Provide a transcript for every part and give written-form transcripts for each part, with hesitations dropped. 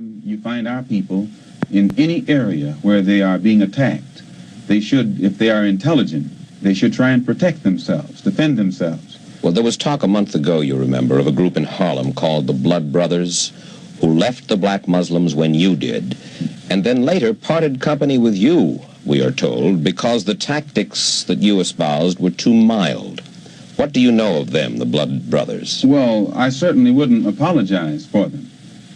time you find our people in any area where they are being attacked, they should, if they are intelligent, they should try and protect themselves, defend themselves. Well, there was talk a month ago, you remember, of a group in Harlem called the Blood Brothers, who left the black Muslims when you did, and then later parted company with you, we are told, because the tactics that you espoused were too mild. What do you know of them, the Blood Brothers? Well, I certainly wouldn't apologize for them.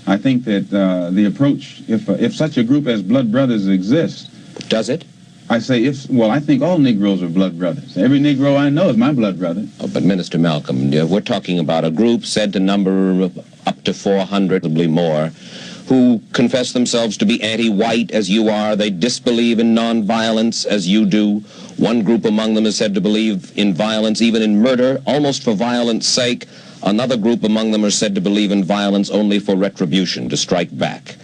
I think that the approach, if such a group as Blood Brothers exists... Does it? I say, well, I think all Negroes are blood brothers. Every Negro I know is my blood brother. Oh, but Minister Malcolm, we're talking about a group said to number up to 400, probably more, who confess themselves to be anti-white as you are. They disbelieve in nonviolence as you do. One group among them is said to believe in violence, even in murder, almost for violence sake. Another group among them are said to believe in violence only for retribution, to strike back.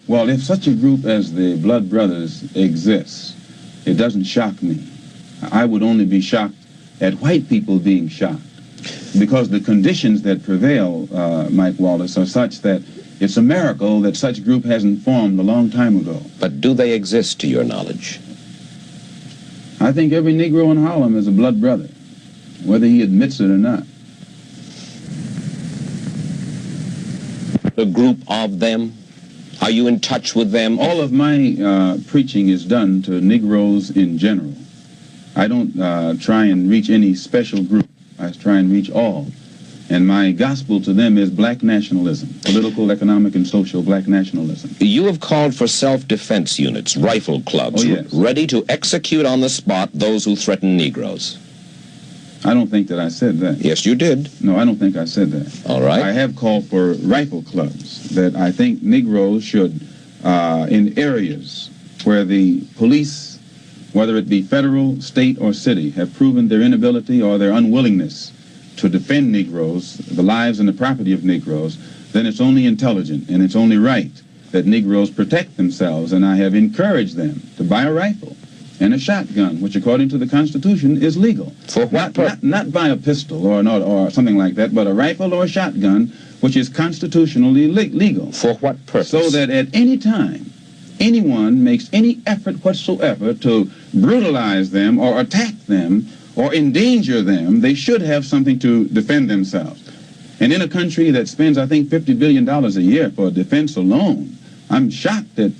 Well, if such a group as the Blood Brothers exists, it doesn't shock me. I would only be shocked at white people being shocked, because the conditions that prevail, Mike Wallace, are such that it's a miracle that such group hasn't formed a long time ago. But do they exist, to your knowledge? I think every Negro in Harlem is a blood brother, whether he admits it or not. A group of them? Are you in touch with them? All of my preaching is done to Negroes in general. I don't try and reach any special group. I try and reach all. And my gospel to them is black nationalism, political, economic, and social black nationalism. You have called for self-defense units, rifle clubs, ready to execute on the spot those who threaten Negroes. I don't think that I said that. Yes, you did. No, I don't think I said that. All right. I have called for rifle clubs, that I think Negroes should, in areas where the police, whether it be federal, state, or city, have proven their inability or their unwillingness to defend Negroes, the lives and the property of Negroes, then it's only intelligent and it's only right that Negroes protect themselves, and I have encouraged them to buy a rifle and a shotgun, which according to the Constitution is legal. For what purpose? Not buy a pistol or something like that, but a rifle or a shotgun, which is constitutionally legal. For what purpose? So that at any time, anyone makes any effort whatsoever to brutalize them or attack them or endanger them, they should have something to defend themselves. And in a country that spends, I think, $50 billion a year for defense alone, I'm shocked that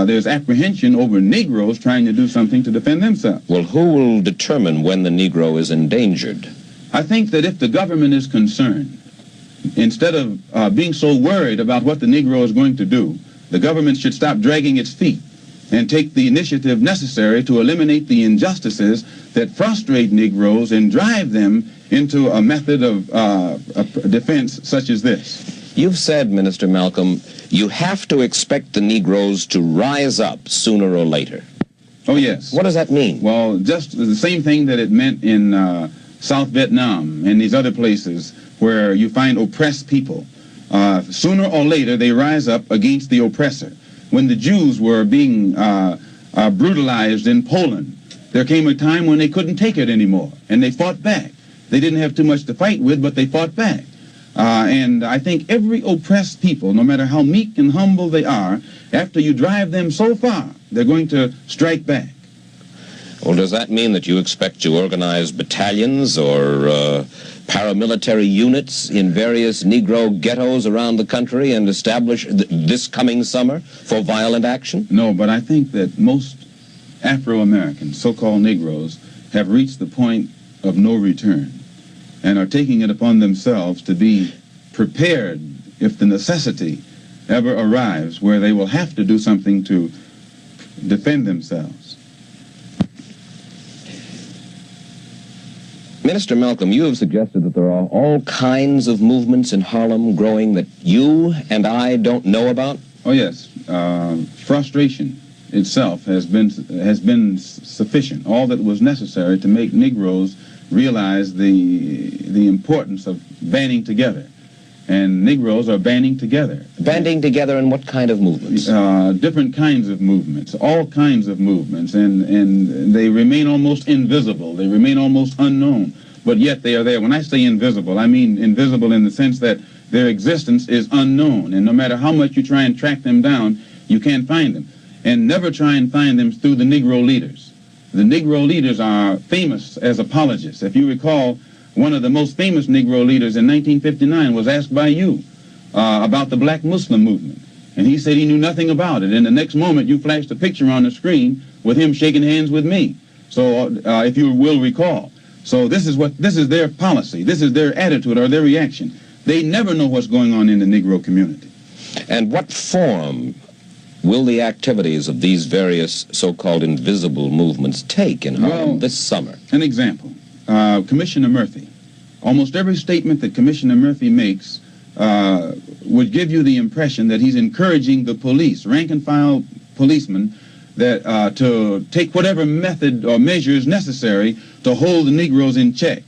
there's apprehension over Negroes trying to do something to defend themselves. Well, who will determine when the Negro is endangered? I think that if the government is concerned, instead of being so worried about what the Negro is going to do, the government should stop dragging its feet and take the initiative necessary to eliminate the injustices that frustrate Negroes and drive them into a method of defense such as this. You've said, Minister Malcolm, you have to expect the Negroes to rise up sooner or later. Oh, yes. What does that mean? Well, just the same thing that it meant in South Vietnam and these other places where you find oppressed people. Sooner or later, they rise up against the oppressor. When the Jews were being brutalized in Poland, there came a time when they couldn't take it anymore, and they fought back. They didn't have too much to fight with, but they fought back. And I think every oppressed people, no matter how meek and humble they are, after you drive them so far, they're going to strike back. Well, does that mean that you expect to organize battalions or paramilitary units in various Negro ghettos around the country and establish this coming summer for violent action? No, but I think that most Afro-Americans, so-called Negroes, have reached the point of no return and are taking it upon themselves to be prepared if the necessity ever arrives where they will have to do something to defend themselves. Minister Malcolm, you have suggested that there are all kinds of movements in Harlem growing that you and I don't know about? Oh, yes. Frustration itself has been sufficient, all that was necessary to make Negroes realize the importance of banding together. And Negroes are banding together. Banding together in what kind of movements? Different kinds of movements, all kinds of movements, and they remain almost invisible. They remain almost unknown, but yet they are there. When I say invisible, I mean invisible in the sense that their existence is unknown, and no matter how much you try and track them down, you can't find them. And never try and find them through the Negro leaders. The Negro leaders are famous as apologists. If you recall, one of the most famous Negro leaders in 1959 was asked by you about the black Muslim movement. And he said he knew nothing about it. And the next moment you flashed a picture on the screen with him shaking hands with me. So if you will recall. So this is their policy. This is their attitude or their reaction. They never know what's going on in the Negro community. And what form will the activities of these various so-called invisible movements take in Harlem this summer? An example, Commissioner Murphy. Almost every statement that Commissioner Murphy makes would give you the impression that he's encouraging the police, rank-and-file policemen, that to take whatever method or measures necessary to hold the Negroes in check.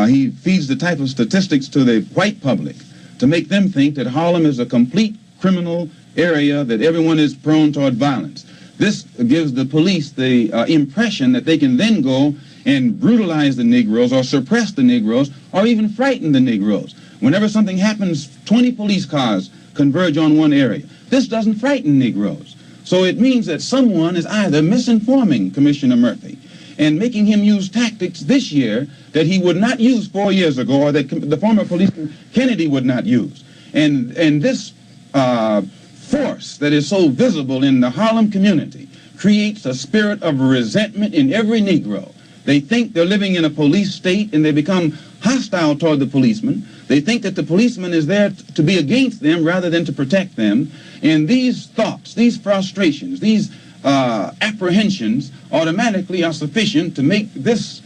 He feeds the type of statistics to the white public to make them think that Harlem is a complete criminal area, that everyone is prone toward violence. This gives the police the impression that they can then go and brutalize the Negroes or suppress the Negroes or even frighten the Negroes. Whenever something happens, 20 police cars converge on one area. This doesn't frighten Negroes. So it means that someone is either misinforming Commissioner Murphy and making him use tactics this year that he would not use 4 years ago, or that the former policeman Kennedy would not use. And this force that is so visible in the Harlem community creates a spirit of resentment in every Negro. They think they're living in a police state, and they become hostile toward the policeman. They think that the policeman is there to be against them rather than to protect them. And these thoughts, these frustrations, these apprehensions automatically are sufficient to make these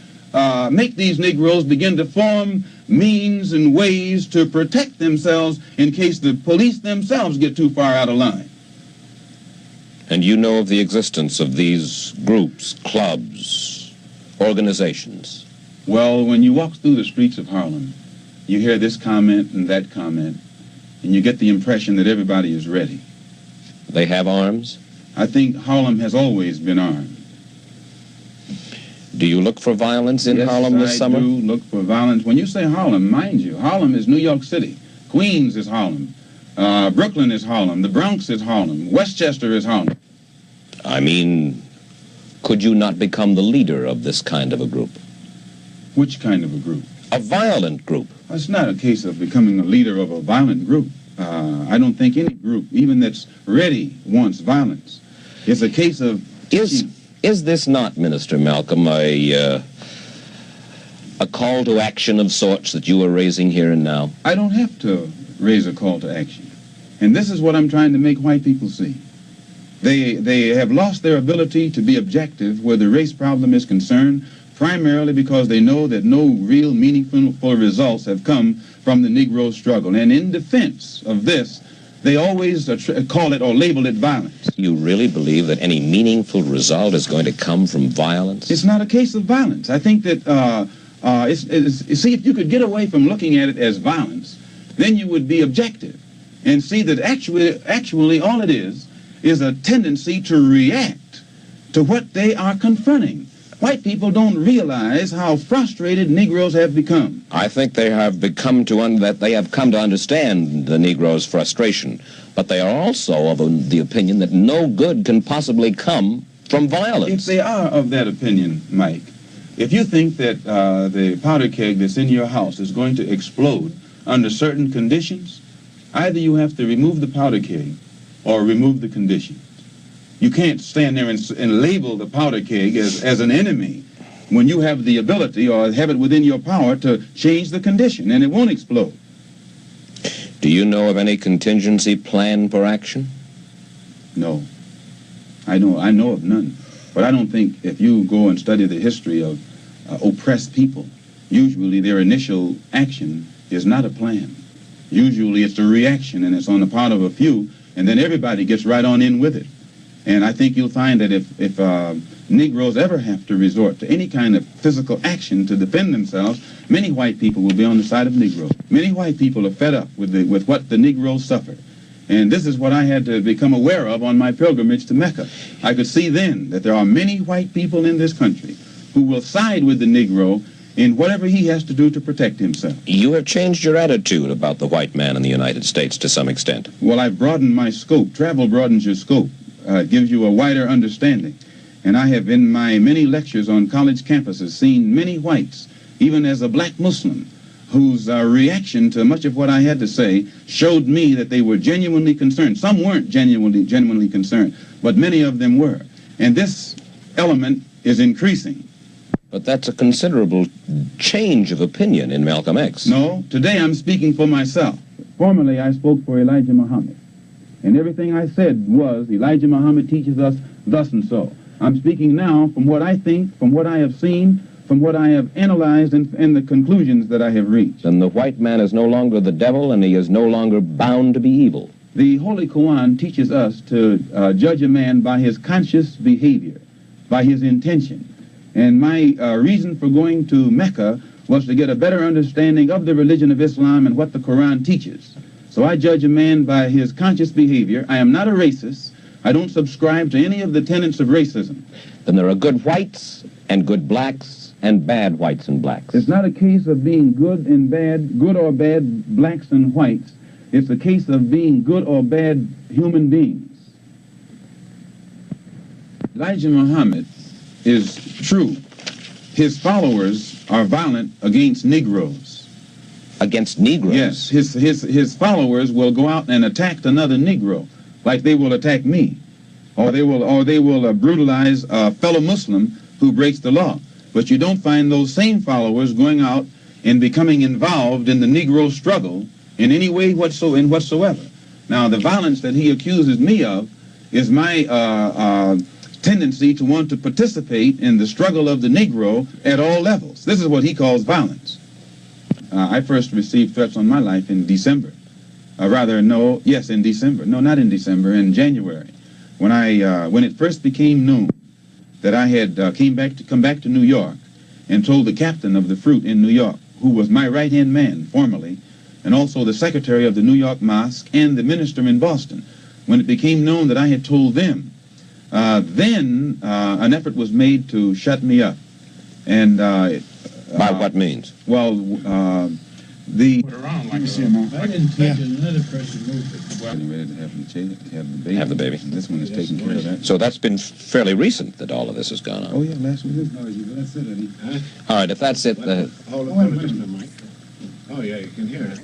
Negroes begin to form means and ways to protect themselves in case the police themselves get too far out of line. And you know of the existence of these groups, clubs, organizations? Well, when you walk through the streets of Harlem, you hear this comment and that comment, and you get the impression that everybody is ready. They have arms? I think Harlem has always been armed. Do you look for violence in Harlem this summer? Yes, I do look for violence. When you say Harlem, mind you, Harlem is New York City. Queens is Harlem. Brooklyn is Harlem. The Bronx is Harlem. Westchester is Harlem. I mean, could you not become the leader of this kind of a group? Which kind of a group? A violent group. It's not a case of becoming a leader of a violent group. I don't think any group, even that's ready, wants violence. It's a case of... Is this not, Minister Malcolm, a call to action of sorts that you are raising here and now? I don't have to raise a call to action. And this is what I'm trying to make white people see. They have lost their ability to be objective where the race problem is concerned, primarily because they know that no real meaningful results have come from the Negro struggle. And in defense of this, they always call it or label it violence. You really believe that any meaningful result is going to come from violence? It's not a case of violence. I think that, see, if you could get away from looking at it as violence, then you would be objective and see that actually all it is a tendency to react to what they are confronting. White people don't realize how frustrated Negroes have become. I think they have come to understand the Negro's frustration, but they are also of the opinion that no good can possibly come from violence. If they are of that opinion, Mike, if you think that the powder keg that's in your house is going to explode under certain conditions, either you have to remove the powder keg or remove the conditions. You can't stand there and label the powder keg as an enemy when you have the ability or have it within your power to change the condition, and it won't explode. Do you know of any contingency plan for action? No. I know of none. But I don't think if you go and study the history of oppressed people, usually their initial action is not a plan. Usually it's a reaction, and it's on the part of a few, and then everybody gets right on in with it. And I think you'll find that if Negroes ever have to resort to any kind of physical action to defend themselves, many white people will be on the side of Negroes. Many white people are fed up with what the Negroes suffer. And this is what I had to become aware of on my pilgrimage to Mecca. I could see then that there are many white people in this country who will side with the Negro in whatever he has to do to protect himself. You have changed your attitude about the white man in the United States to some extent. Well, I've broadened my scope. Travel broadens your scope. It gives you a wider understanding. And I have, in my many lectures on college campuses, seen many whites, even as a black Muslim, whose reaction to much of what I had to say showed me that they were genuinely concerned. Some weren't genuinely concerned, but many of them were. And this element is increasing. But that's a considerable change of opinion in Malcolm X. No, today I'm speaking for myself. Formerly I spoke for Elijah Muhammad. And everything I said was, Elijah Muhammad teaches us thus and so. I'm speaking now from what I think, from what I have seen, from what I have analyzed, and the conclusions that I have reached. And the white man is no longer the devil, and he is no longer bound to be evil. The Holy Quran teaches us to judge a man by his conscious behavior, by his intention. And my reason for going to Mecca was to get a better understanding of the religion of Islam and what the Quran teaches. So I judge a man by his conscious behavior. I am not a racist. I don't subscribe to any of the tenets of racism. Then there are good whites and good blacks and bad whites and blacks. It's not a case of being good and bad, good or bad blacks and whites. It's a case of being good or bad human beings. Elijah Muhammad is true. His followers are violent against Negroes. Against Negroes? Yes, his followers will go out and attack another Negro, like they will attack me, or they will brutalize a fellow Muslim who breaks the law. But you don't find those same followers going out and becoming involved in the Negro struggle in any way whatsoever. Now, the violence that he accuses me of is my tendency to want to participate in the struggle of the Negro at all levels. This is what he calls violence. I first received threats on my life in December. In December. No, not in December, in January. When it first became known that I had come back to New York and told the captain of the fruit in New York, who was my right-hand man formerly, and also the secretary of the New York Mosque and the minister in Boston. When it became known that I had told them, then an effort was made to shut me up. And by what means? Well, the... I didn't touch it, another person moved it. Getting ready to have the baby. Have the baby. And this one is taking care of that. So that's been fairly recent that all of this has gone on. Oh, yeah, last week. All right, if that's it... Hold on just a mic. Oh, yeah, you can hear it.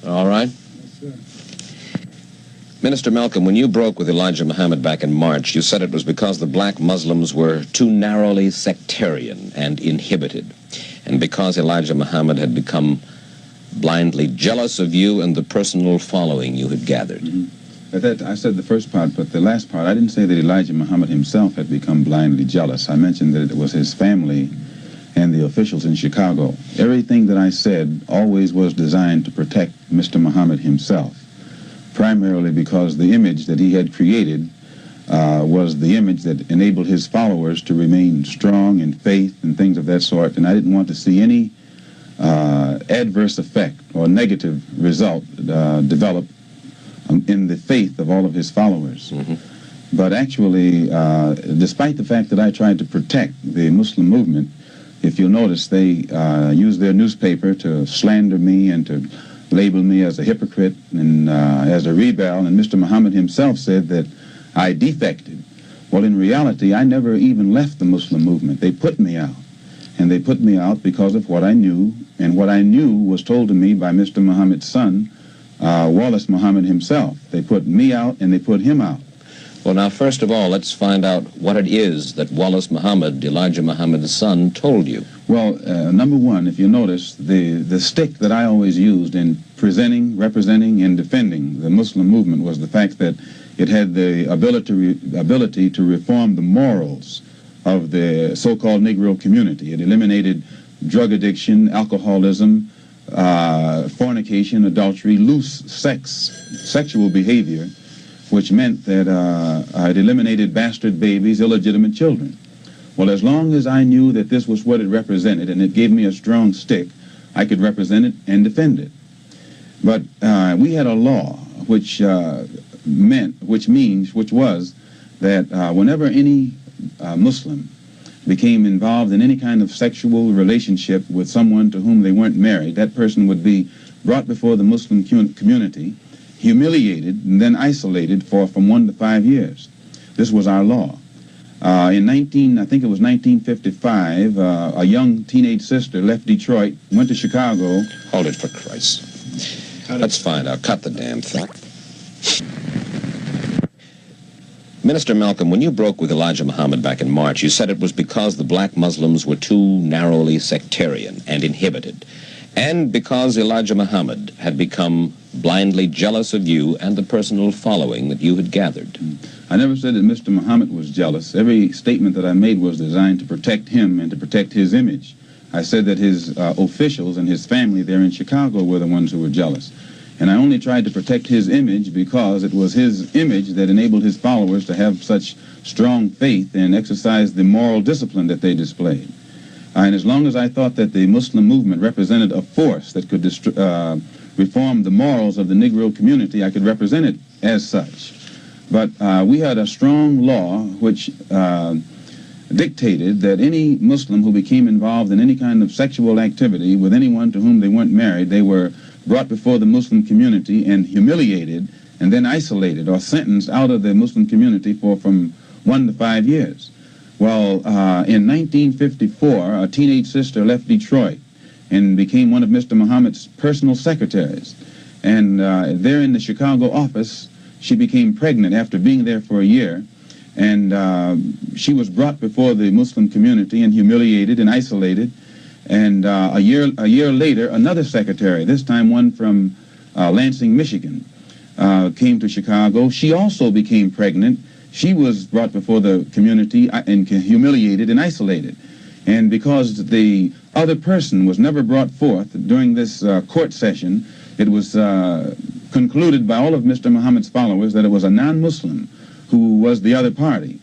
All right. Yes, sir. Minister Malcolm, when you broke with Elijah Muhammad back in March, you said it was because the black Muslims were too narrowly sectarian and inhibited, and because Elijah Muhammad had become blindly jealous of you and the personal following you had gathered. Mm-hmm. I said the first part, but the last part, I didn't say that Elijah Muhammad himself had become blindly jealous. I mentioned that it was his family and the officials in Chicago. Everything that I said always was designed to protect Mr. Muhammad himself, primarily because the image that he had created was the image that enabled his followers to remain strong in faith and things of that sort, and I didn't want to see any adverse effect or negative result develop in the faith of all of his followers. Mm-hmm. But actually, despite the fact that I tried to protect the Muslim movement, if you'll notice, they used their newspaper to slander me and to label me as a hypocrite and as a rebel, and Mr. Muhammad himself said that I defected. Well, in reality, I never even left the Muslim movement. They put me out, and they put me out because of what I knew, and what I knew was told to me by Mr. Muhammad's son, Wallace Muhammad himself. They put me out, and they put him out. Well, now, first of all, let's find out what it is that Wallace Muhammad, Elijah Muhammad's son, told you. Well, number one, if you notice, the stick that I always used in presenting, representing, and defending the Muslim movement was the fact that it had the ability to reform the morals of the so-called Negro community. It eliminated drug addiction, alcoholism, fornication, adultery, loose sexual behavior, which meant that it eliminated bastard babies, illegitimate children. Well, as long as I knew that this was what it represented, and it gave me a strong stick, I could represent it and defend it. But we had a law which was that whenever any Muslim became involved in any kind of sexual relationship with someone to whom they weren't married, that person would be brought before the Muslim community, humiliated, and then isolated for from 1 to 5 years. This was our law. I think it was 1955, a young teenage sister left Detroit, went to Chicago. Hold it, for Christ. Let's find out. Cut the damn thing. Minister Malcolm, when you broke with Elijah Muhammad back in March, you said it was because the black Muslims were too narrowly sectarian and inhibited, and because Elijah Muhammad had become blindly jealous of you and the personal following that you had gathered. I never said that Mr. Muhammad was jealous. Every statement that I made was designed to protect him and to protect his image. I said that his officials and his family there in Chicago were the ones who were jealous. And I only tried to protect his image because it was his image that enabled his followers to have such strong faith and exercise the moral discipline that they displayed. And as long as I thought that the Muslim movement represented a force that could reform the morals of the Negro community, I could represent it as such. But we had a strong law which dictated that any Muslim who became involved in any kind of sexual activity with anyone to whom they weren't married, they were brought before the Muslim community and humiliated and then isolated or sentenced out of the Muslim community for from 1 to 5 years. Well, in 1954, a teenage sister left Detroit and became one of Mr. Muhammad's personal secretaries. And there in the Chicago office, she became pregnant after being there for a year. And she was brought before the Muslim community and humiliated and isolated. And a year later, another secretary, this time one from Lansing, Michigan, came to Chicago. She also became pregnant. She was brought before the community and humiliated and isolated. And because the other person was never brought forth during this court session, it was concluded by all of Mr. Muhammad's followers that it was a non-Muslim who was the other party.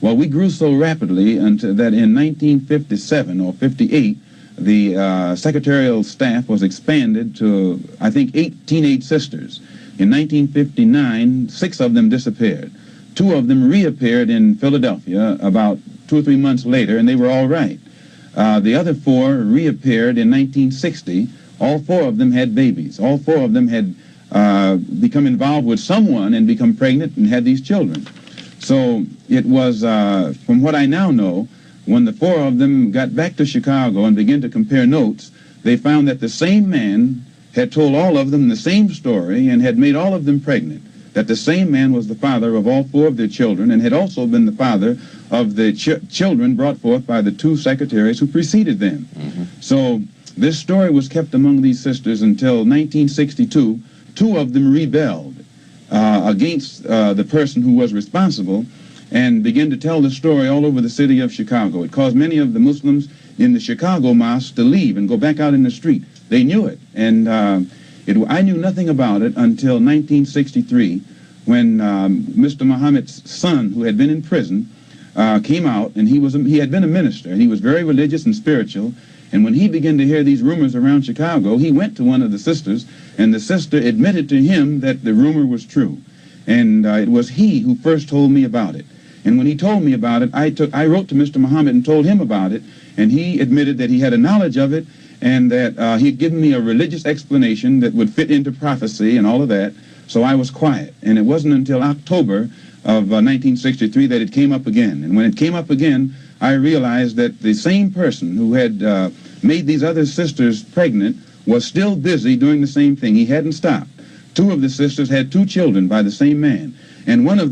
Well, we grew so rapidly until that in 1957 or 58, the secretarial staff was expanded to, I think, 8 teenage sisters. In 1959, 6 of them disappeared. 2 of them reappeared in Philadelphia about 2 or 3 months later, and they were all right. The other 4 reappeared in 1960. All 4 of them had babies. All 4 of them had become involved with someone and become pregnant and had these children. So it was, from what I now know, when the 4 of them got back to Chicago and began to compare notes, they found that the same man had told all of them the same story and had made all of them pregnant, that the same man was the father of all 4 of their children and had also been the father of the children brought forth by the 2 secretaries who preceded them. So this story was kept among these sisters until 1962. 2 of them rebelled against the person who was responsible and began to tell the story all over the city of Chicago. It caused many of the Muslims in the Chicago mosque to leave and go back out in the street. They knew it, and I knew nothing about it until 1963 when Mr. Muhammad's son, who had been in prison, came out, and he had been a minister, and he was very religious and spiritual. And when he began to hear these rumors around Chicago, he went to one of the sisters, and the sister admitted to him that the rumor was true. And it was he who first told me about it. And when he told me about it, I wrote to Mr. Muhammad and told him about it, and he admitted that he had a knowledge of it, and that he had given me a religious explanation that would fit into prophecy and all of that. So I was quiet. And it wasn't until October of 1963 that it came up again. And when it came up again, I realized that the same person who had made these other sisters pregnant was still busy doing the same thing. He hadn't stopped. 2 of the sisters had 2 children by the same man. And one of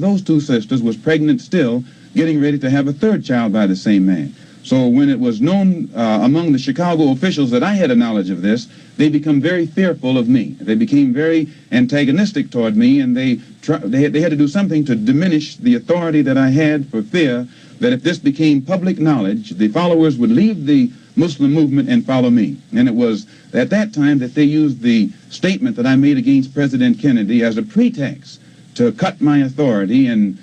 those 2 sisters was pregnant still, getting ready to have a 3rd child by the same man. So when it was known among the Chicago officials that I had a knowledge of this, they became very fearful of me. They became very antagonistic toward me, and they had to do something to diminish the authority that I had, for fear that if this became public knowledge, the followers would leave the Muslim movement and follow me. And it was at that time that they used the statement that I made against President Kennedy as a pretext to cut my authority, and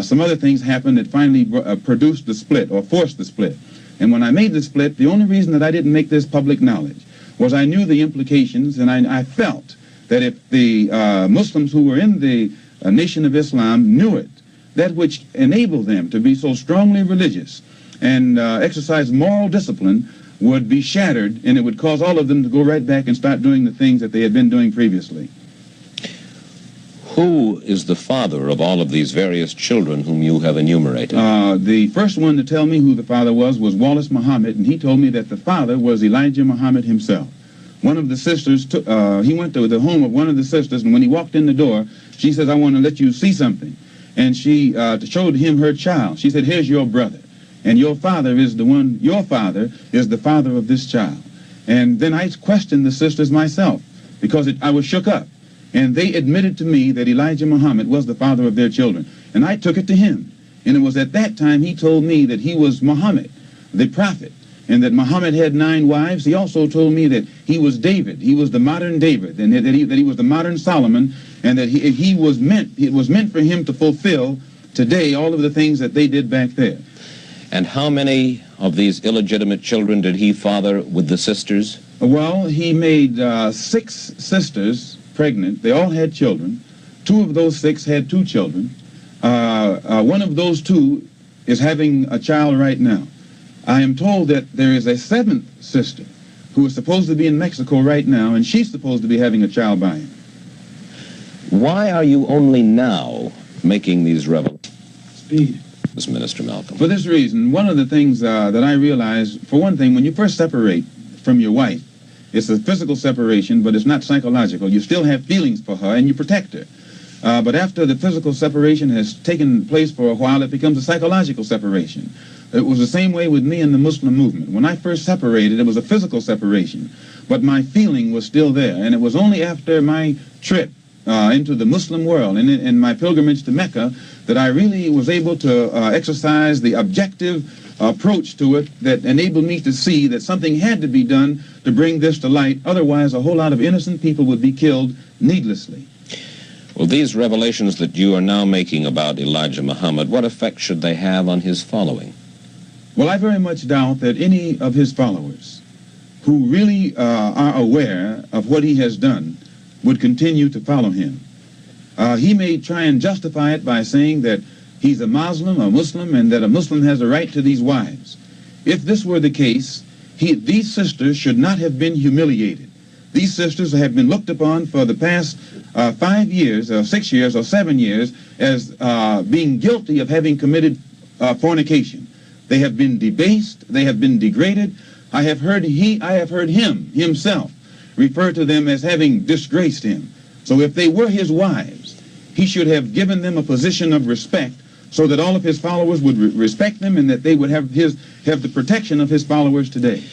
some other things happened that finally produced the split, or forced the split. And when I made the split, the only reason that I didn't make this public knowledge was I knew the implications, and I felt that if the Muslims who were in the Nation of Islam knew it, that which enabled them to be so strongly religious and exercise moral discipline would be shattered, and it would cause all of them to go right back and start doing the things that they had been doing previously. Who is the father of all of these various children whom you have enumerated? The first one to tell me who the father was Wallace Muhammad, and he told me that the father was Elijah Muhammad himself. One of the sisters, he went to the home of one of the sisters, and when he walked in the door, she says, "I want to let you see something." And she showed him her child. She said, "Here's your brother, and your father is the father of this child." And then I questioned the sisters myself, because I was shook up. And they admitted to me that Elijah Muhammad was the father of their children. And I took it to him. And it was at that time he told me that he was Muhammad, the prophet, and that Muhammad had 9 wives. He also told me that he was David. He was the modern David, and that he was the modern Solomon, and that it was meant for him to fulfill today all of the things that they did back there. And how many of these illegitimate children did he father with the sisters? Well, he made 6 sisters pregnant. They all had children. 2 of those 6 had 2 children. One of those 2 is having a child right now. I am told that there is a 7th sister who is supposed to be in Mexico right now, and she's supposed to be having a child by him. Why are you only now making these revelations? Speed. This Minister Malcolm. For this reason, one of the things that I realized, for one thing, when you first separate from your wife, it's a physical separation, but it's not psychological. You still have feelings for her, and you protect her. But after the physical separation has taken place for a while, it becomes a psychological separation. It was the same way with me and the Muslim movement. When I first separated, it was a physical separation, but my feeling was still there. And it was only after my trip into the Muslim world and my pilgrimage to Mecca that I really was able to exercise the objective approach to it that enabled me to see that something had to be done to bring this to light. Otherwise, a whole lot of innocent people would be killed needlessly. Well, these revelations that you are now making about Elijah Muhammad, what effect should they have on his following? Well, I very much doubt that any of his followers who really are aware of what he has done would continue to follow him. He may try and justify it by saying that he's a Muslim, and that a Muslim has a right to these wives. If this were the case, these sisters should not have been humiliated. These sisters have been looked upon for the past 5 years, or 6 years, or 7 years as being guilty of having committed fornication. They have been debased. They have been degraded. I have heard him himself refer to them as having disgraced him. So if they were his wives, he should have given them a position of respect so that all of his followers would respect them, and that they would have the protection of his followers today.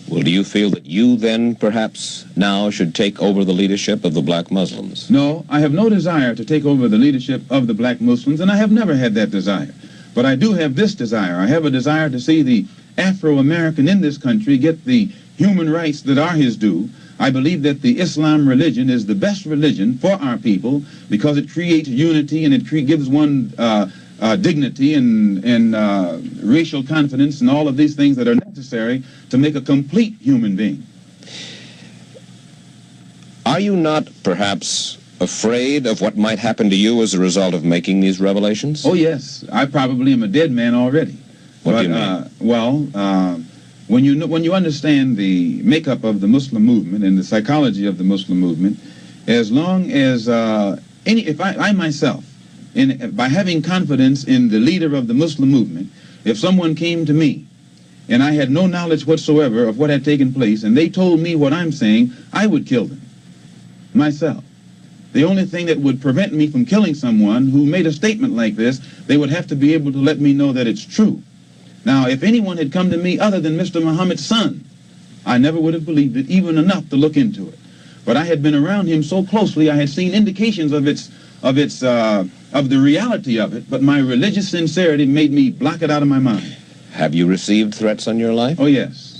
Well, do you feel that you then perhaps now should take over the leadership of the black Muslims? No, I have no desire to take over the leadership of the black Muslims, and I have never had that desire. But I do have this desire. I have a desire to see the Afro-American in this country get the human rights that are his due. I believe that the Islam religion is the best religion for our people because it creates unity, and it gives one dignity and racial confidence and all of these things that are necessary to make a complete human being. Are you not perhaps afraid of what might happen to you as a result of making these revelations? Oh, yes. I probably am a dead man already. What do you mean? When you understand the makeup of the Muslim movement and the psychology of the Muslim movement, as long as I myself, by having confidence in the leader of the Muslim movement, if someone came to me and I had no knowledge whatsoever of what had taken place, and they told me what I'm saying, I would kill them myself. The only thing that would prevent me from killing someone who made a statement like this, they would have to be able to let me know that it's true. Now, if anyone had come to me other than Mr. Muhammad's son, I never would have believed it, even enough to look into it. But I had been around him so closely, I had seen indications of the reality of it, but my religious sincerity made me block it out of my mind. Have you received threats on your life? Oh, yes.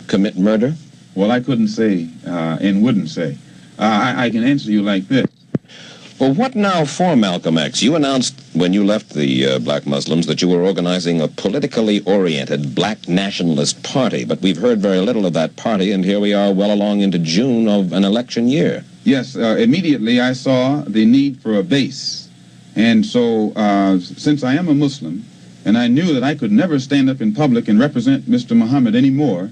Commit murder? Well, I couldn't say and wouldn't say. I can answer you like this. Well, what now for Malcolm X? You announced when you left the black Muslims that you were organizing a politically oriented black nationalist party, but we've heard very little of that party, and here we are well along into June of an election year. Yes, immediately I saw the need for a base. And so, since I am a Muslim, And I knew that I could never stand up in public and represent Mr. Muhammad anymore.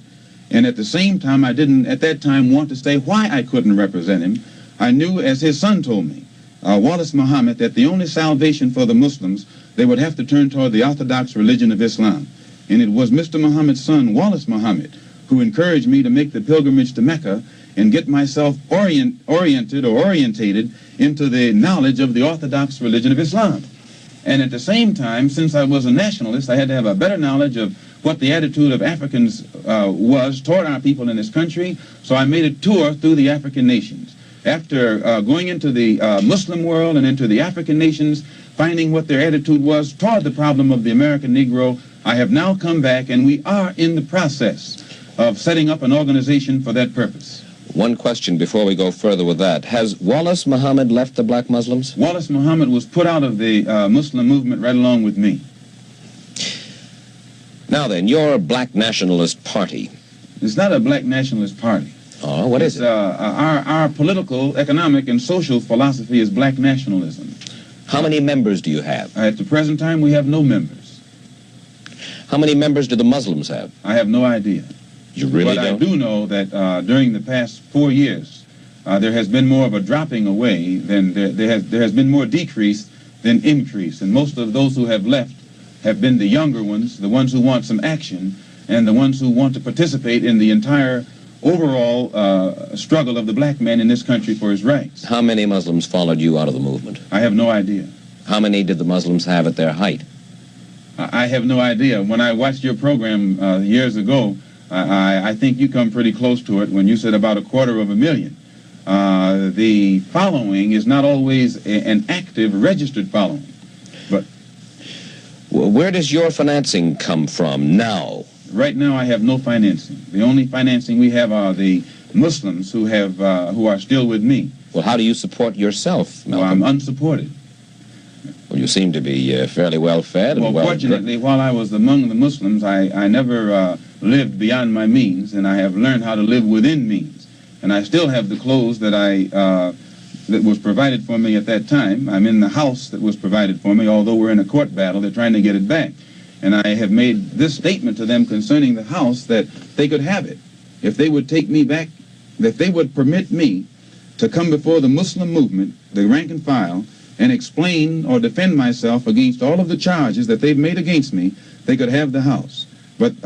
And at the same time, I didn't at that time want to say why I couldn't represent him. I knew, as his son told me, Wallace Muhammad, that the only salvation for the Muslims, they would have to turn toward the orthodox religion of Islam. And it was Mr. Muhammad's son, Wallace Muhammad, who encouraged me to make the pilgrimage to Mecca and get myself orientated into the knowledge of the orthodox religion of Islam. And at the same time, since I was a nationalist, I had to have a better knowledge of what the attitude of Africans was toward our people in this country, so I made a tour through the African nations. After going into the Muslim world and into the African nations, finding what their attitude was toward the problem of the American Negro, I have now come back, and we are in the process of setting up an organization for that purpose. One question before we go further with that. Has Wallace Muhammad left the black Muslims? Wallace Muhammad was put out of the Muslim movement right along with me. Now then, your black nationalist party. It's not a black nationalist party. Oh, what is it? Our political, economic, and social philosophy is black nationalism. How many members do you have? At the present time, we have no members. How many members do the Muslims have? I have no idea. You really but don't? I do know that during the past 4 years, there has been more of a dropping away than there has been more decrease than increase. And most of those who have left have been the younger ones, the ones who want some action, and the ones who want to participate in the entire overall struggle of the black man in this country for his rights. How many Muslims followed you out of the movement? I have no idea. How many did the Muslims have at their height? I have no idea. When I watched your program years ago, I think you come pretty close to it when you said about 250,000. The following is not always an active, registered following. But where does your financing come from now? Right now, I have no financing. The only financing we have are the Muslims who are still with me. Well, how do you support yourself, Malcolm? Well, I'm unsupported. Well, you seem to be fairly well fed and well, fortunately, while I was among the Muslims, I never lived beyond my means, and I have learned how to live within means. And I still have the clothes that that was provided for me at that time. I'm in the house that was provided for me, although we're in a court battle. They're trying to get it back. And I have made this statement to them concerning the house, that they could have it if they would take me back, if they would permit me to come before the Muslim movement, the rank and file, and explain or defend myself against all of the charges that they've made against me. They could have the house. But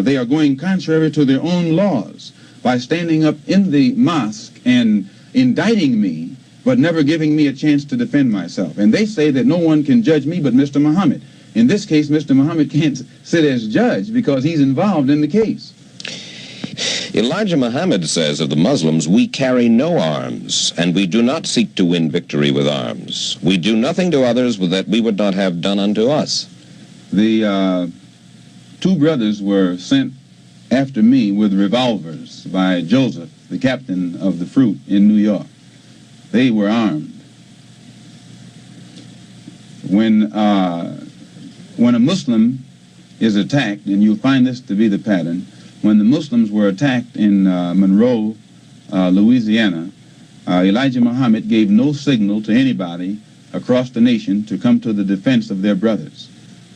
they are going contrary to their own laws by standing up in the mosque and indicting me, but never giving me a chance to defend myself. And they say that no one can judge me but Mr. Muhammad. In this case, Mr. Muhammad can't sit as judge because he's involved in the case. Elijah Muhammad says of the Muslims, we carry no arms, and we do not seek to win victory with arms. We do nothing to others that we would not have done unto us. The two brothers were sent after me with revolvers by Joseph, the captain of the Fruit in New York. They were armed. When a Muslim is attacked, and you'll find this to be the pattern, when the Muslims were attacked in Monroe, Louisiana, Elijah Muhammad gave no signal to anybody across the nation to come to the defense of their brothers.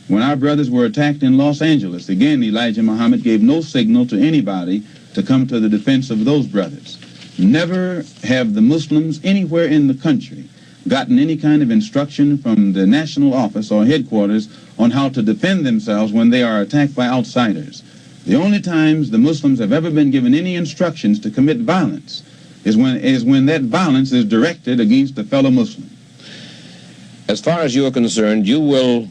When our brothers were attacked in Los Angeles, again, Elijah Muhammad gave no signal to anybody to come to the defense of those brothers. Never have the Muslims anywhere in the country gotten any kind of instruction from the national office or headquarters on how to defend themselves when they are attacked by outsiders. The only times the Muslims have ever been given any instructions to commit violence is when that violence is directed against a fellow Muslim. As far as you are concerned, you will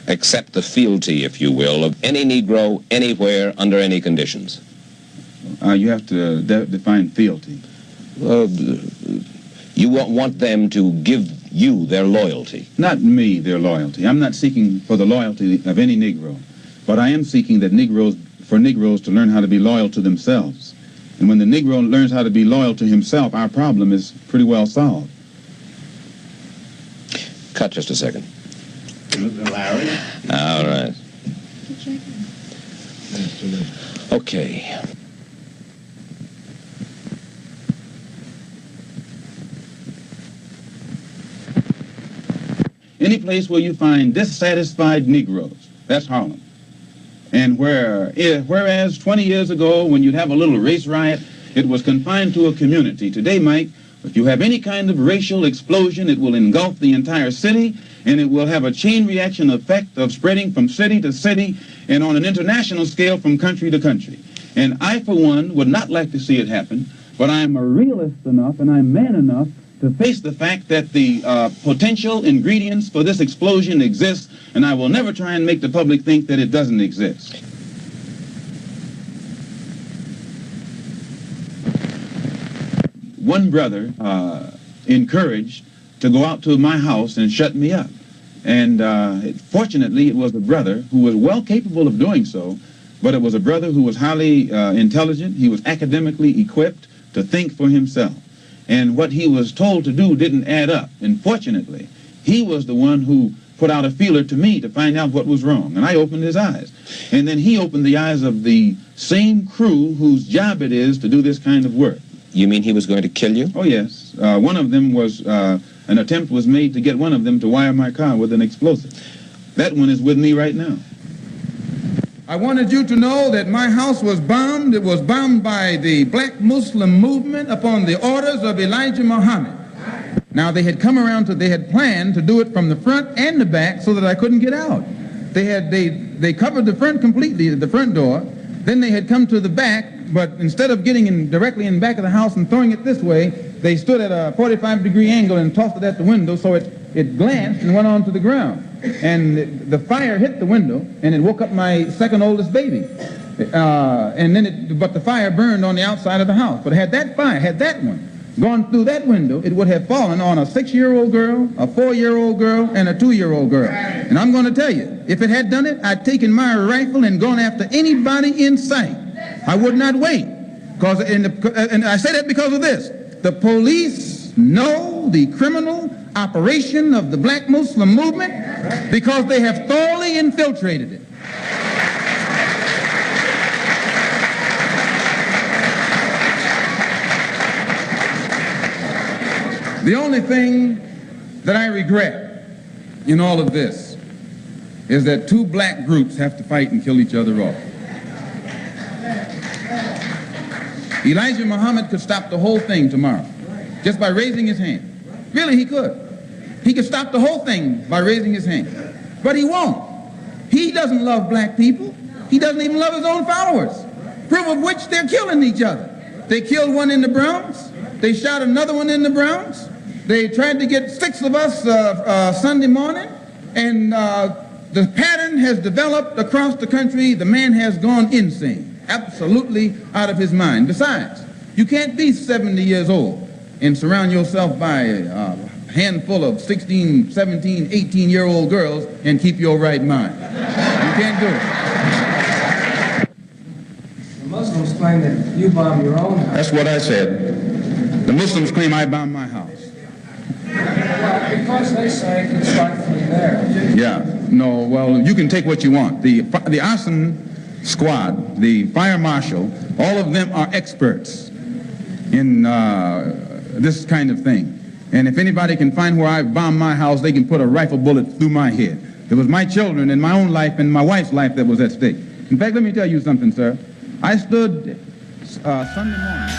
accept the fealty, if you will, of any Negro anywhere under any conditions. You have to define fealty. You want them to give you their loyalty. Not me, their loyalty. I'm not seeking for the loyalty of any Negro. But I am seeking that for Negroes to learn how to be loyal to themselves. And when the Negro learns how to be loyal to himself, our problem is pretty well solved. Cut just a second. Larry? All right. Okay. any place where you find dissatisfied Negroes, that's Harlem. And whereas 20 years ago, when you'd have a little race riot, it was confined to a community. Today, Mike, if you have any kind of racial explosion, it will engulf the entire city, and it will have a chain reaction effect of spreading from city to city and on an international scale from country to country. And I, for one, would not like to see it happen, but I'm a realist enough and I'm man enough to face the fact that the potential ingredients for this explosion exist, and I will never try and make the public think that it doesn't exist. One brother encouraged to go out to my house and shut me up. And fortunately, it was a brother who was well capable of doing so, but it was a brother who was highly intelligent. He was academically equipped to think for himself. And what he was told to do didn't add up. And fortunately, he was the one who put out a feeler to me to find out what was wrong. And I opened his eyes. And then he opened the eyes of the same crew whose job it is to do this kind of work. You mean he was going to kill you? Oh, yes. One of them was, an attempt was made to get one of them to wire my car with an explosive. That one is with me right now. I wanted you to know that my house was bombed. It was bombed by the black Muslim movement upon the orders of Elijah Muhammad. Now, they had come around they had planned to do it from the front and the back so that I couldn't get out. They covered the front completely, the front door. Then they had come to the back, but instead of getting directly in the back of the house and throwing it this way, they stood at a 45-degree angle and tossed it at the window, so it glanced and went onto the ground. And the fire hit the window, and it woke up my second oldest baby. But the fire burned on the outside of the house. But had that one gone through that window, it would have fallen on a 6-year-old girl, a 4-year-old girl, and a 2-year-old girl. And I'm going to tell you, if it had done it, I'd taken my rifle and gone after anybody in sight. I would not wait. And I say that because of this. The police know the criminal operation of the black Muslim movement because they have thoroughly infiltrated it. The only thing that I regret in all of this is that two black groups have to fight and kill each other off. Elijah Muhammad could stop the whole thing tomorrow just by raising his hand. Really, he could. He could stop the whole thing by raising his hand. But he won't. He doesn't love black people. He doesn't even love his own followers. Proof of which they're killing each other. They killed one in the Bronx. They shot another one in the Bronx. They tried to get 6 of us Sunday morning. And the pattern has developed across the country. The man has gone insane. Absolutely out of his mind. Besides, you can't be 70 years old and surround yourself by a handful of 16, 17, 18-year-old girls and keep your right mind. You can't do it. The Muslims claim that you bombed your own house. That's what I said. The Muslims claim I bombed my house. Well, because they say it's rightfully there. Yeah. No, well, you can take what you want. The arson squad, the fire marshal, all of them are experts in this kind of thing. And if anybody can find where I bombed my house, they can put a rifle bullet through my head. It was my children and my own life and my wife's life that was at stake. In fact, let me tell you something, sir. I stood Sunday morning.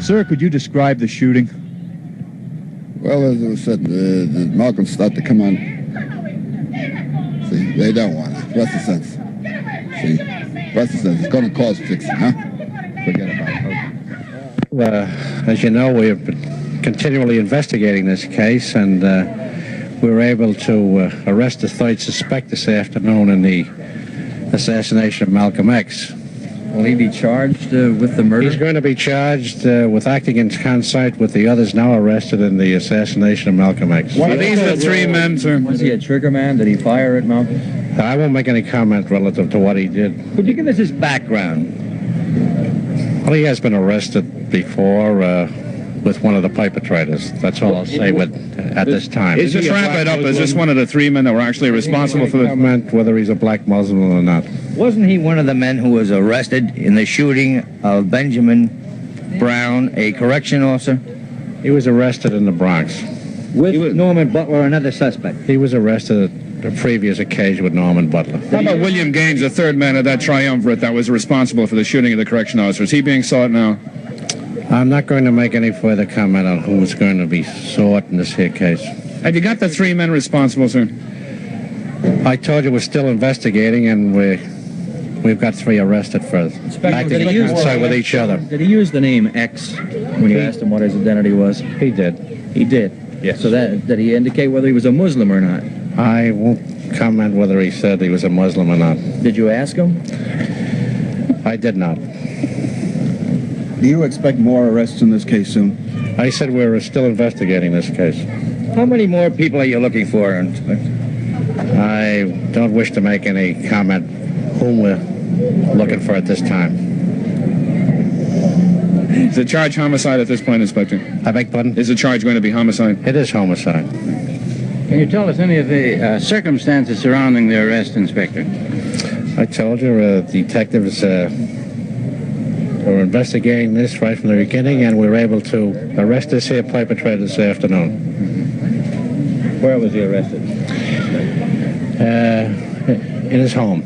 Sir, could you describe the shooting? Well, as I said, the MALCOM started to come on. See, they don't want it. What's the sense? See, what's the sense? It's going to cause fixing, huh? Forget about it. As you know, we have been continually investigating this case, and we were able to arrest the third suspect this afternoon in the assassination of Malcolm X. Will he be charged with the murder? He's going to be charged with acting in concert with the others now arrested in the assassination of Malcolm X. Are these the three men, sir? Was he a trigger man? Did he fire at Malcolm? I won't make any comment relative to what he did. Could you give us his background? Well, he has been arrested before with one of the perpetrators. That's all I'll say at this time. Just wrap it up. Is this one of the three men that were actually responsible for the... comment whether he's a black Muslim or not. Wasn't he one of the men who was arrested in the shooting of Benjamin Brown, a correction officer? He was arrested in the Bronx. With Norman Butler, another suspect? He was arrested at a previous occasion with Norman Butler. How about William Gaines, the third man of that triumvirate that was responsible for the shooting of the correction officer? Is he being sought now? I'm not going to make any further comment on who's going to be sought in this here case. Have you got the three men responsible, sir? I told you we're still investigating, and we've got three arrested for acting in concert with each other. Did he use the name X when you asked him what his identity was? He did. He did? Yes. So did he indicate whether he was a Muslim or not? I won't comment whether he said he was a Muslim or not. Did you ask him? I did not. Do you expect more arrests in this case soon? I said we're still investigating this case. How many more people are you looking for, Inspector? I don't wish to make any comment whom we're looking for at this time. Is the charge homicide at this point, Inspector? I beg pardon? Is the charge going to be homicide? It is homicide. Can you tell us any of the circumstances surrounding the arrest, Inspector? I told you, detectives were investigating this right from the beginning, and we were able to arrest this here perpetrator this afternoon. Where was he arrested? In his home.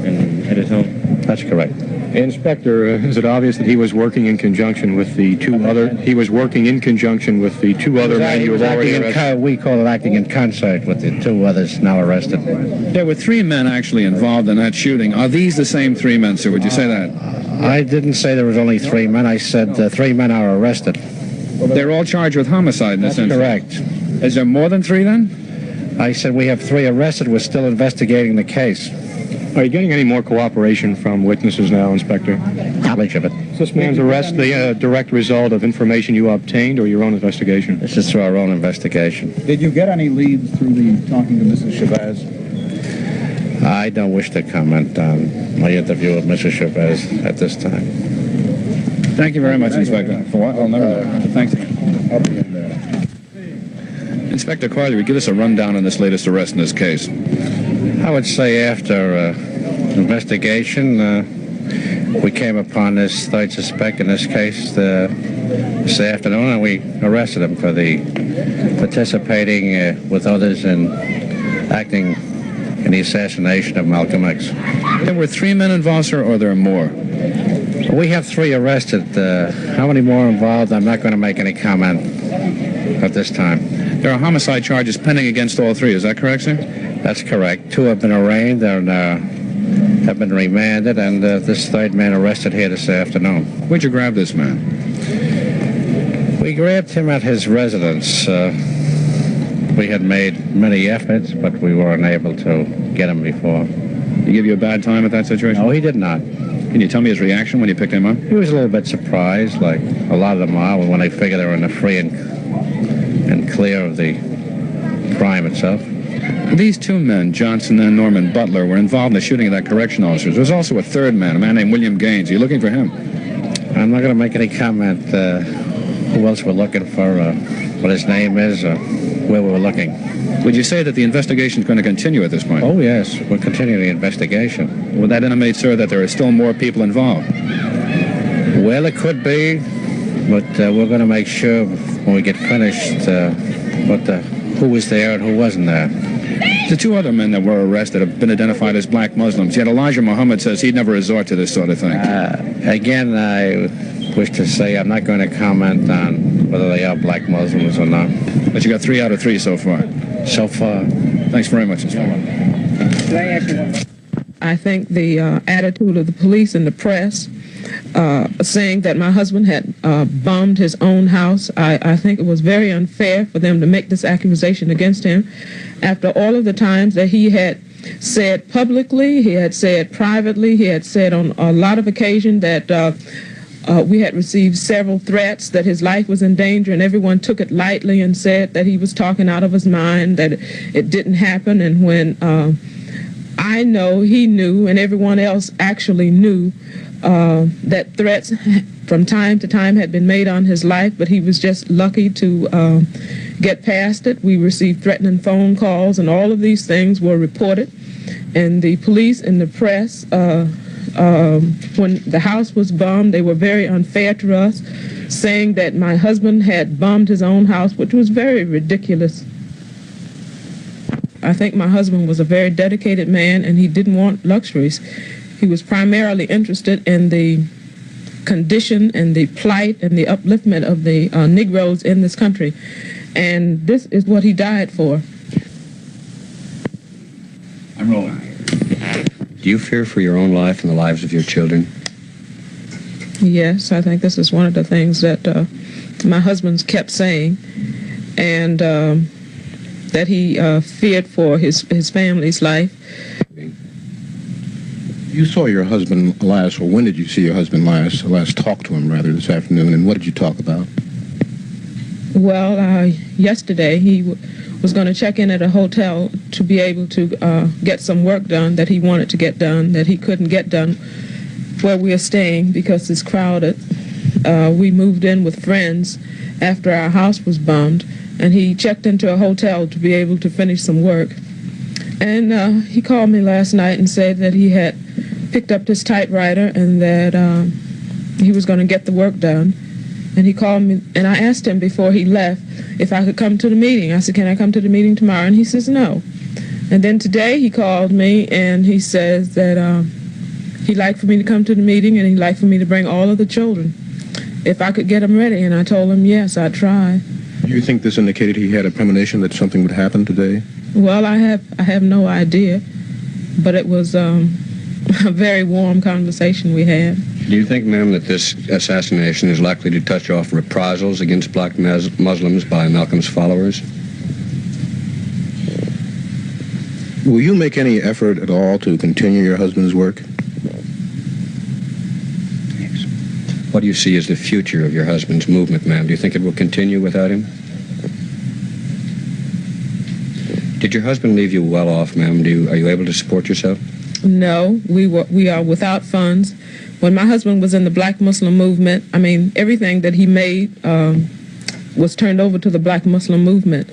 At his home? That's correct. Inspector, is it obvious that he was working in conjunction with the two other... He was working in conjunction with the two other men you have already arrested? We call it acting in concert with the two others now arrested. There were three men actually involved in that shooting. Are these the same three men, sir? Would you say that? I didn't say there was only three men. I said three men are arrested. They're all charged with homicide in this instance? Correct. Is there more than three then? I said we have three arrested. We're still investigating the case. Are you getting any more cooperation from witnesses now, Inspector? Knowledge of it. Is this man's arrest the direct result of information you obtained or your own investigation? This is through our own investigation. Did you get any leads through the talking to Mrs. Chavez? I don't wish to comment on my interview with Mrs. Chavez at this time. Thank you very much, Inspector. For what? I'll never know. Thanks. Inspector Carly, would you give us a rundown on this latest arrest in this case? I would say after investigation, we came upon this third suspect in this case this afternoon, and we arrested him for the participating with others in acting in the assassination of Malcolm X. There were three men involved, sir, or there are more? We have three arrested. How many more involved? I'm not going to make any comment at this time. There are homicide charges pending against all three. Is that correct, sir? That's correct. Two have been arraigned and have been remanded, and this third man arrested here this afternoon. Where'd you grab this man? We grabbed him at his residence. We had made many efforts, but we weren't able to get him before. Did he give you a bad time at that situation? No, he did not. Can you tell me his reaction when you picked him up? He was a little bit surprised, like a lot of them are, when they figure they're in the free and clear of the crime itself. These two men, Johnson and Norman Butler, were involved in the shooting of that correction officer. There was also a third man, a man named William Gaines. Are you looking for him? I'm not going to make any comment who else we're looking for, what his name is, or where we're looking. Would you say that the investigation is going to continue at this point? Oh, yes. We're continuing the investigation. Would that intimate, sir, that there are still more people involved? Well, it could be, but we're going to make sure when we get finished who was there and who wasn't there. The two other men that were arrested have been identified as black Muslims, yet Elijah Muhammad says he'd never resort to this sort of thing. Again, wish to say. I'm not going to comment on whether they are black Muslims or not. But you got 3 out of 3 so far. So far. Thanks very much, Inspector. I think the attitude of the police and the press saying that my husband had bombed his own house, I think it was very unfair for them to make this accusation against him after all of the times that he had said publicly, he had said privately, he had said on a lot of occasions that we had received several threats, that his life was in danger, and everyone took it lightly and said that he was talking out of his mind, that it didn't happen. And when I know, he knew, and everyone else actually knew that threats from time to time had been made on his life, but he was just lucky to get past it. We received threatening phone calls, and all of these things were reported. And the police and the press, when the house was bombed, they were very unfair to us, saying that my husband had bombed his own house, which was very ridiculous. I think my husband was a very dedicated man, and he didn't want luxuries. He was primarily interested in the condition and the plight and the upliftment of the Negroes in this country. And this is what he died for. I'm rolling. Do you fear for your own life and the lives of your children? Yes, I think this is one of the things that my husband's kept saying, and that he feared for his family's life. You saw your husband last, or when did you see your husband last talk to him, rather, this afternoon, and what did you talk about? Well, yesterday he was going to check in at a hotel to be able to get some work done that he wanted to get done, that he couldn't get done where we are staying because it's crowded. We moved in with friends after our house was bombed, and he checked into a hotel to be able to finish some work. And he called me last night and said that he had picked up his typewriter and that he was going to get the work done. And he called me, and I asked him before he left if I could come to the meeting. I said, can I come to the meeting tomorrow? And he says, no. And then today he called me, and he says that he'd like for me to come to the meeting, and he'd like for me to bring all of the children, if I could get them ready. And I told him, yes, I'd try. Do you think this indicated he had a premonition that something would happen today? Well, I have no idea, but it was a very warm conversation we had. Do you think, ma'am, that this assassination is likely to touch off reprisals against black Muslims by Malcolm's followers? Will you make any effort at all to continue your husband's work? Yes. What do you see as the future of your husband's movement, ma'am? Do you think it will continue without him? Did your husband leave you well off, ma'am? Are you able to support yourself? No, we are without funds. When my husband was in the black Muslim movement, I mean, everything that he made was turned over to the black Muslim movement.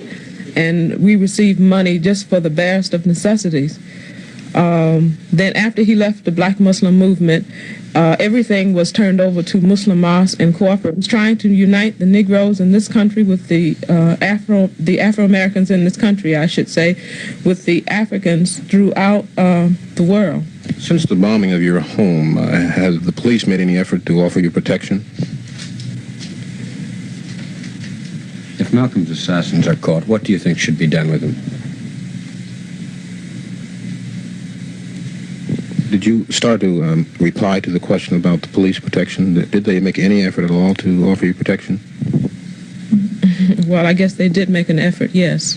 And we received money just for the barest of necessities. Then after he left the black Muslim movement, everything was turned over to Muslim mosques and corporates, trying to unite the Negroes in this country with the Afro-Americans in this country, I should say, with the Africans throughout the world. Since the bombing of your home, has the police made any effort to offer you protection? If Malcolm's assassins are caught, what do you think should be done with them? Did you start to reply to the question about the police protection? Did they make any effort at all to offer you protection? Well, I guess they did make an effort, yes.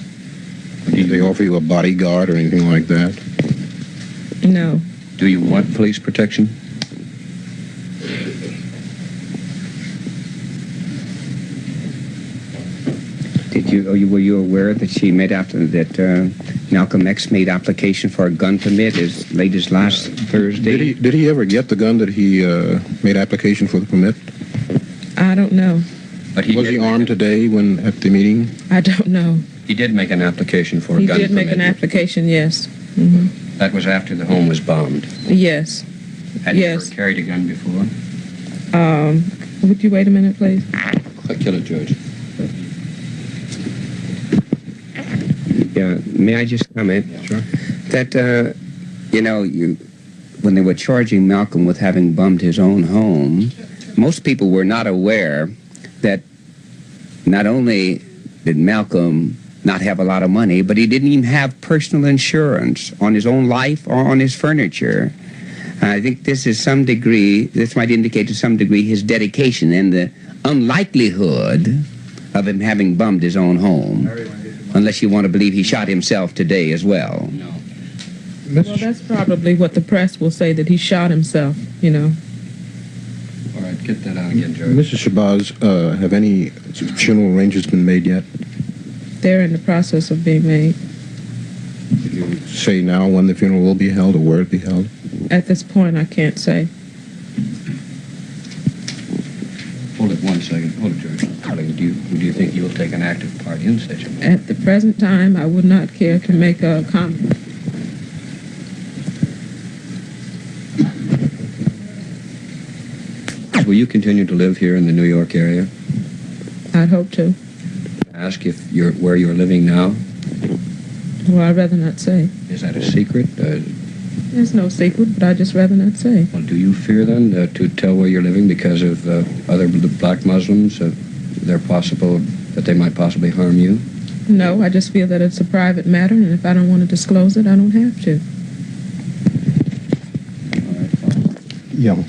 Did they offer you a bodyguard or anything like that? No. Do you want police protection? Were you aware that she made Malcolm X made application for a gun permit as late as last Thursday? Did he ever get the gun that he made application for the permit? I don't know. But was he armed today when at the meeting? I don't know. He did make an application for a gun permit. He did make an application, yes. Mm-hmm. That was after the home was bombed. Yes. Had he ever carried a gun before? Would you wait a minute, please? Kill it, George. May I just comment? Sure. That, when they were charging Malcolm with having bombed his own home, most people were not aware that not only did Malcolm not have a lot of money, but he didn't even have personal insurance on his own life or on his furniture. I think this might indicate to some degree his dedication and the unlikelihood of him having bummed his own home, unless you want to believe he shot himself today as well. No. Well, that's probably what the press will say, that he shot himself, you know. All right, get that out again, Joe. Mrs. Shabazz, have any funeral arrangements been made yet? They're in the process of being made. Can you say now when the funeral will be held or where it be held? At this point, I can't say. Hold it 1 second. Hold it, George. Darling, do you think you'll take an active part in such a matter? At the present time, I would not care to make a comment. Will you continue to live here in the New York area? I'd hope to. Ask if where you're living now. Well, I'd rather not say. Is that a secret? There's no secret, but I'd just rather not say. Well, do you fear then to tell where you're living because of other black Muslims? That they might possibly harm you? No, I just feel that it's a private matter, and if I don't want to disclose it, I don't have to. Yeah.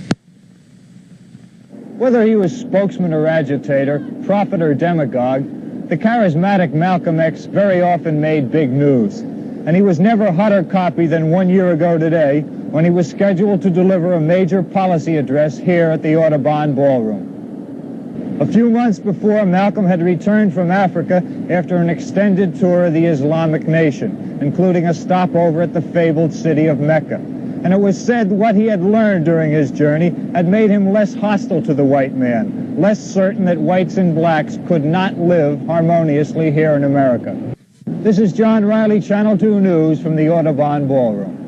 Whether he was spokesman or agitator, prophet or demagogue, the charismatic Malcolm X very often made big news. And he was never hotter copy than 1 year ago today, when he was scheduled to deliver a major policy address here at the Audubon Ballroom. A few months before, Malcolm had returned from Africa after an extended tour of the Islamic nation, including a stopover at the fabled city of Mecca. And it was said what he had learned during his journey had made him less hostile to the white man, less certain that whites and blacks could not live harmoniously here in America. This is John Riley, Channel 2 News from the Audubon Ballroom.